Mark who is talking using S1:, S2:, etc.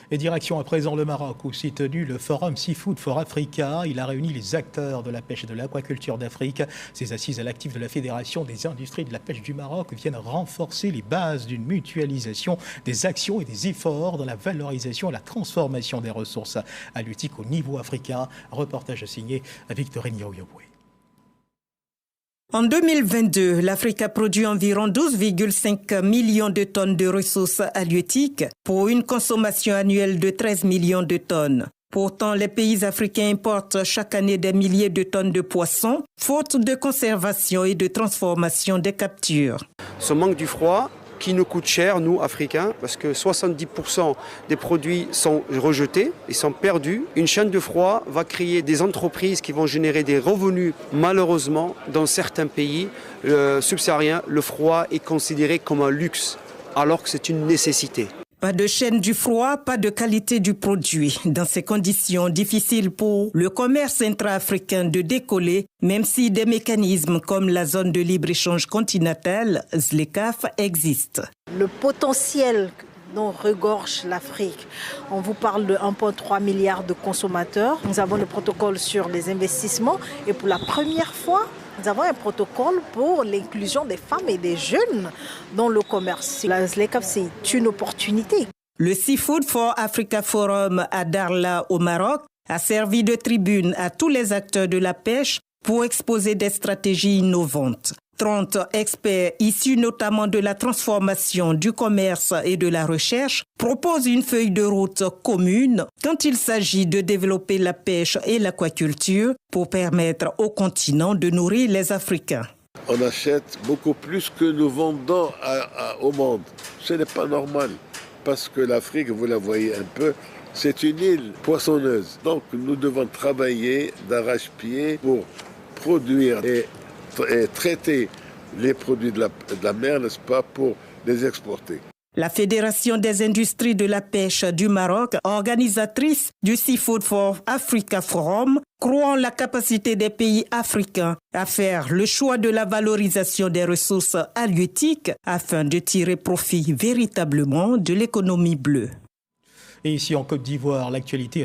S1: Et direction à présent le Maroc, où s'est tenu le forum Seafood for Africa. Il a réuni les acteurs de la pêche et de l'aquaculture d'Afrique. Ces assises à l'actif de la Fédération des industries de la pêche du Maroc viennent renforcer les bases d'une mutualisation des actions et des efforts dans la valorisation et la transformation des ressources halieutiques au niveau africain. Reportage signé Victorine Yaouyaboué.
S2: En 2022, l'Afrique a produit environ 12,5 millions de tonnes de ressources halieutiques pour une consommation annuelle de 13 millions de tonnes. Pourtant, les pays africains importent chaque année des milliers de tonnes de poissons, faute de conservation et de transformation des captures.
S3: Ce manque du froid qui nous coûte cher, nous, Africains, parce que 70% des produits sont rejetés, ils sont perdus. Une chaîne de froid va créer des entreprises qui vont générer des revenus. Malheureusement, dans certains pays subsahariens, le froid est considéré comme un luxe, alors que c'est une nécessité.
S2: Pas de chaîne du froid, pas de qualité du produit. Dans ces conditions difficiles pour le commerce intra-africain de décoller, même si des mécanismes comme la zone de libre-échange continentale, ZLECAf, existent.
S4: Le potentiel dont regorge l'Afrique, on vous parle de 1,3 milliard de consommateurs. Nous avons le protocole sur les investissements et pour la première fois, nous avons un protocole pour l'inclusion des femmes et des jeunes dans le commerce. La ZLECAf, c'est une opportunité.
S2: Le Seafood for Africa Forum à Darla au Maroc a servi de tribune à tous les acteurs de la pêche pour exposer des stratégies innovantes. 30 experts issus notamment de la transformation, du commerce et de la recherche proposent une feuille de route commune quand il s'agit de développer la pêche et l'aquaculture pour permettre au continent de nourrir les Africains.
S5: On achète beaucoup plus que nous vendons au monde. Ce n'est pas normal parce que l'Afrique, vous la voyez un peu, c'est une île poissonneuse. Donc nous devons travailler d'arrache-pied pour produire et traiter les produits de la mer, n'est-ce pas, pour les exporter.
S2: La Fédération des industries de la pêche du Maroc, organisatrice du Seafood for Africa Forum, croit en la capacité des pays africains à faire le choix de la valorisation des ressources halieutiques afin de tirer profit véritablement de l'économie bleue.
S1: Et ici en Côte d'Ivoire, l'actualité